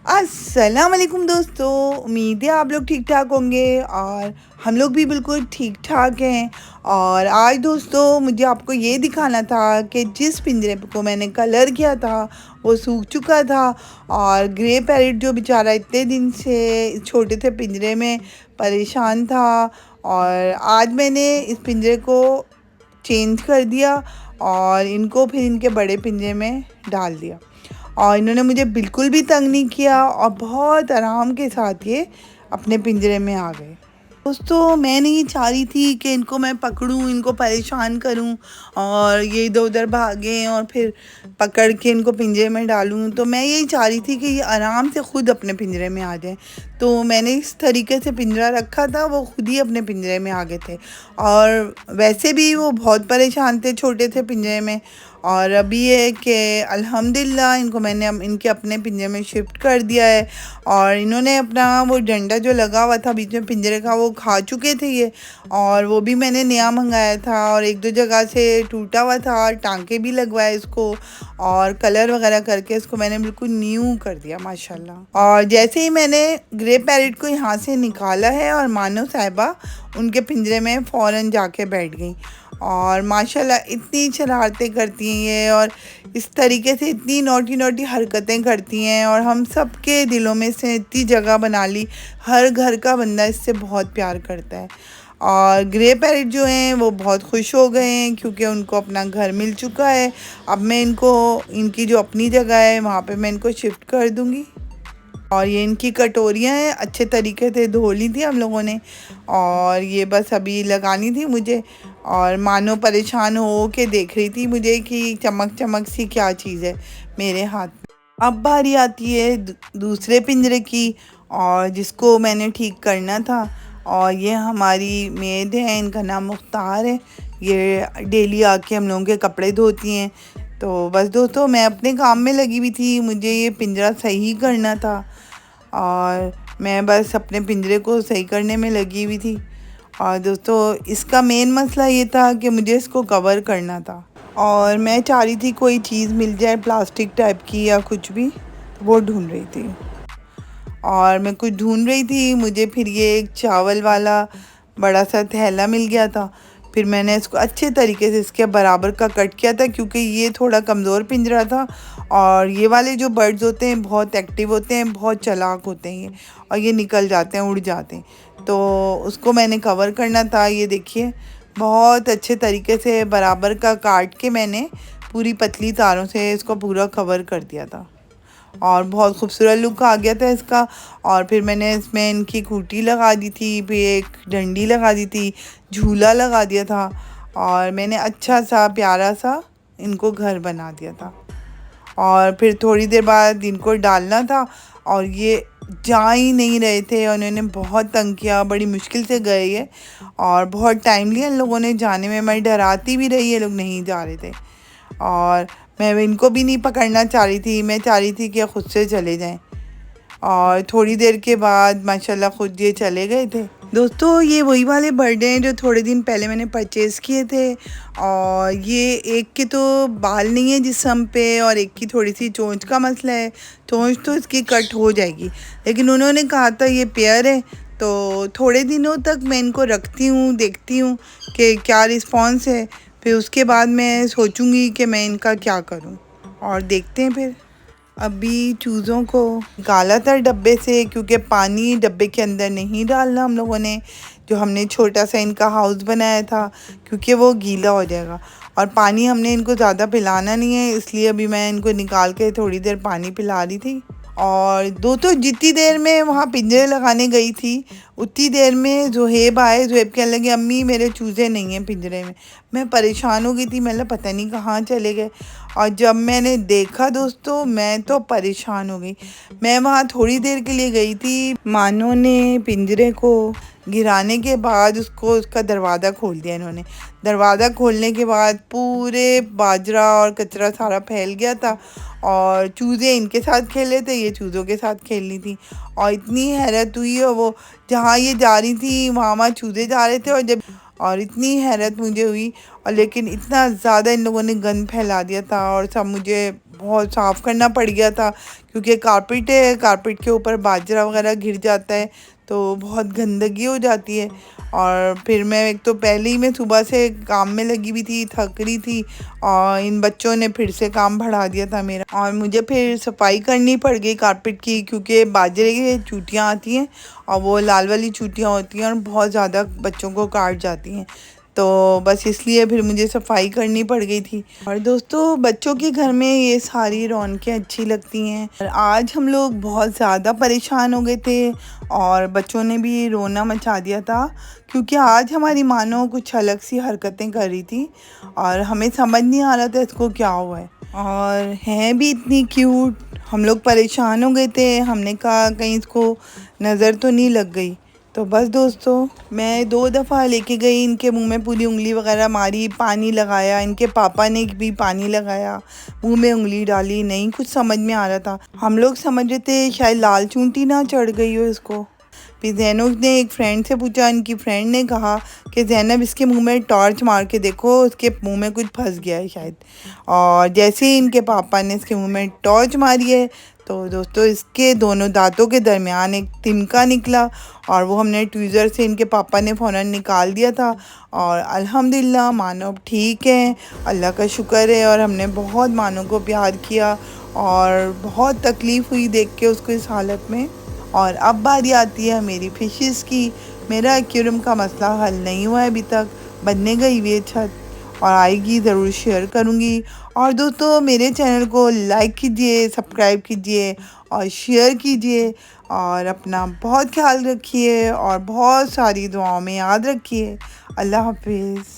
अस्सलाम वालेकुम दोस्तों, उम्मीद है आप लोग ठीक ठाक होंगे और हम लोग भी बिल्कुल ठीक ठाक हैं। और आज दोस्तों मुझे आपको ये दिखाना था कि जिस पिंजरे को मैंने कलर किया था वो सूख चुका था। और ग्रे पैरेट जो बेचारा इतने दिन से छोटे से पिंजरे में परेशान था, और आज मैंने इस पिंजरे को चेंज कर दिया और इनको फिर इनके बड़े पिंजरे में डाल दिया। और इन्होंने मुझे बिल्कुल भी तंग नहीं किया और बहुत आराम के साथ ये अपने पिंजरे में आ गए। दोस्तों मैं नहीं चाह रही थी कि इनको मैं पकड़ूं, इनको परेशान करूं और ये इधर उधर भागें और फिर पकड़ के इनको पिंजरे में डालूं। तो मैं यही चाह रही थी कि ये आराम से खुद अपने पिंजरे में आ जाएं। तो मैंने इस तरीके से पिंजरा रखा था, वो खुद ही अपने पिंजरे में आ गए थे। और वैसे भी वो बहुत परेशान थे छोटे से पिंजरे में। और अभी ये कि अल्हम्दुलिल्लाह इनको मैंने इनके अपने पिंजरे में शिफ्ट कर दिया है। और इन्होंने अपना वो डंडा जो लगा हुआ था बीच में पिंजरे का वो खा चुके थे ये, और वो भी मैंने नया मंगाया था और एक दो जगह से टूटा हुआ था, टांके भी लगवाए इसको और कलर वगैरह करके इसको मैंने बिल्कुल न्यू कर दिया माशाल्लाह। और जैसे ही मैंने ग्रे पैरेट को यहाँ से निकाला है और मानो साहिबा उनके पिंजरे में फ़ौरन जाके बैठ गई। और माशाल्लाह इतनी शरारतें करती हैं ये, और इस तरीके से इतनी नोटी नोटी हरकतें करती हैं और हम सब के दिलों में से इतनी जगह बना ली। हर घर का बंदा इससे बहुत प्यार करता है। और ग्रे पैरेट जो हैं वो बहुत खुश हो गए हैं क्योंकि उनको अपना घर मिल चुका है। अब मैं इनको इनकी जो अपनी जगह है वहाँ पे मैं इनको शिफ्ट कर दूँगी। और ये इनकी कटोरियाँ हैं, अच्छे तरीके से धो ली थी हम लोगों ने और ये बस अभी लगानी थी मुझे। और मानो परेशान हो के देख रही थी मुझे कि चमक चमक सी क्या चीज़ है मेरे हाथ में। अब बारी आती है दूसरे पिंजरे की, और जिसको मैंने ठीक करना था। और ये हमारी मेड है, इनका नाम मुख्तार है। ये डेली आके हम लोगों के कपड़े धोती हैं। तो बस दोस्तों मैं अपने काम में लगी हुई थी, मुझे ये पिंजरा सही करना था और मैं बस अपने पिंजरे को सही करने में लगी हुई थी। और दोस्तों इसका मेन मसला ये था कि मुझे इसको कवर करना था और मैं चाह रही थी कोई चीज़ मिल जाए प्लास्टिक टाइप की या कुछ भी, तो वो ढूंढ रही थी। और मैं कुछ ढूंढ रही थी, मुझे फिर ये एक चावल वाला बड़ा सा थैला मिल गया था। फिर मैंने इसको अच्छे तरीके से इसके बराबर का कट किया था क्योंकि ये थोड़ा कमज़ोर पिंजरा था। और ये वाले जो बर्ड्स होते हैं बहुत एक्टिव होते हैं, बहुत चालाक होते हैं ये, और ये निकल जाते हैं, उड़ जाते हैं। तो उसको मैंने कवर करना था। ये देखिए बहुत अच्छे तरीके से बराबर का काट के मैंने पूरी पतली तारों से इसको पूरा कवर कर दिया था और बहुत खूबसूरत लुक आ गया था इसका। और फिर मैंने इसमें इनकी खूंटी लगा दी थी, फिर एक डंडी लगा दी थी, झूला लगा दिया था और मैंने अच्छा सा प्यारा सा इनको घर बना दिया था। और फिर थोड़ी देर बाद इनको डालना था और ये जा ही नहीं रहे थे और उन्होंने बहुत तंग किया, बड़ी मुश्किल से गए ये और बहुत टाइम लिया इन लोगों ने जाने में। मैं डराती भी रही, ये लोग नहीं जा रहे थे और मैं इनको भी नहीं पकड़ना चाह रही थी, मैं चाह रही थी कि खुद से चले जाएं। और थोड़ी देर के बाद माशाल्लाह खुद ये चले गए थे। दोस्तों ये वही वाले बर्ड हैं जो थोड़े दिन पहले मैंने परचेज़ किए थे। और ये एक के तो बाल नहीं है जिस्म पे और एक की थोड़ी सी चोंच का मसला है। चोंच तो इसकी कट हो जाएगी, लेकिन उन्होंने कहा था ये पेयर है तो थोड़े दिनों तक मैं इनको रखती हूँ, देखती हूँ कि क्या रिस्पॉन्स है। फिर उसके बाद मैं सोचूंगी कि मैं इनका क्या करूं और देखते हैं फिर। अभी चूज़ों को निकाला था डब्बे से क्योंकि पानी डब्बे के अंदर नहीं डालना हम लोगों ने, जो हमने छोटा सा इनका हाउस बनाया था, क्योंकि वो गीला हो जाएगा और पानी हमने इनको ज़्यादा पिलाना नहीं है, इसलिए अभी मैं इनको निकाल के थोड़ी देर पानी पिला रही थी। और दोस्तों जितनी देर में वहाँ पिंजरे लगाने गई थी उतनी देर में ज़ुहैब आए। ज़ुहैब कहने लगे अम्मी मेरे चूज़े नहीं हैं पिंजरे में। मैं परेशान हो गई थी, मतलब पता नहीं कहाँ चले गए। और जब मैंने देखा दोस्तों मैं तो परेशान हो गई। मैं वहाँ थोड़ी देर के लिए गई थी, मानो ने पिंजरे को गिराने के बाद उसका दरवाज़ा खोल दिया इन्होंने। दरवाज़ा खोलने के बाद पूरे बाजरा और कचरा सारा फैल गया था और चूज़े इनके साथ खेले थे, ये चूज़ों के साथ खेलनी थी। और इतनी हैरत हुई, और वो जहाँ ये जा रही थी वहाँ चूज़े जा रहे थे और इतनी हैरत मुझे हुई। और लेकिन इतना ज़्यादा इन लोगों ने गंद फैला दिया था और सब मुझे बहुत साफ़ करना पड़ गया था, क्योंकि कारपेट है, कारपेट के ऊपर बाजरा वगैरह गिर जाता है तो बहुत गंदगी हो जाती है। और फिर मैं एक तो पहले ही मैं सुबह से काम में लगी हुई थी, थक रही थी, और इन बच्चों ने फिर से काम बढ़ा दिया था मेरा, और मुझे फिर सफाई करनी पड़ गई कारपेट की, क्योंकि बाजरे की चूटियाँ आती हैं और वो लाल वाली चूटियाँ होती हैं और बहुत ज़्यादा बच्चों को काट जाती हैं। तो बस इसलिए फिर मुझे सफाई करनी पड़ गई थी। और दोस्तों, बच्चों के घर में ये सारी रौनकें अच्छी लगती हैं। और आज हम लोग बहुत ज़्यादा परेशान हो गए थे और बच्चों ने भी रोना मचा दिया था, क्योंकि आज हमारी मानो कुछ अलग सी हरकतें कर रही थी और हमें समझ नहीं आ रहा था इसको क्या हुआ है, और है भी इतनी क्यूट। हम लोग परेशान हो गए थे, हमने कहा कहीं इसको नज़र तो नहीं लग गई। तो बस दोस्तों, मैं 2 दफ़ा लेके गई, इनके मुंह में पूरी उंगली वगैरह मारी, पानी लगाया, इनके पापा ने भी पानी लगाया, मुंह में उंगली डाली, नहीं कुछ समझ में आ रहा था। हम लोग समझ रहे थे शायद लाल चूंटी ना चढ़ गई हो इसको। फिर ज़ैनब ने एक फ्रेंड से पूछा, इनकी फ्रेंड ने कहा कि ज़ैनब इसके मुंह में टॉर्च मार के देखो, उसके मुंह में कुछ फंस गया है शायद। और जैसे ही इनके पापा ने इसके मुंह में टॉर्च मारी है, तो दोस्तों इसके दोनों दांतों के दरमियान एक तिनका निकला, और वो हमने ट्वीज़र से इनके पापा ने फ़ौरन निकाल दिया था। और अल्हम्दुलिल्लाह मानो अब ठीक है, अल्लाह का शुक्र है। और हमने बहुत मानो को प्यार किया और बहुत तकलीफ़ हुई देख के उसको इस हालत में। और अब बारी आती है मेरी फ़िशेस की। मेरा एक्वेरियम का मसला हल नहीं हुआ है अभी तक, बनने गई हुई है छत, और आएगी ज़रूर शेयर करूँगी। और दोस्तों, मेरे चैनल को लाइक कीजिए, सब्सक्राइब कीजिए और शेयर कीजिए, और अपना बहुत ख्याल रखिए और बहुत सारी दुआओं में याद रखिए। अल्लाह हाफ़िज़।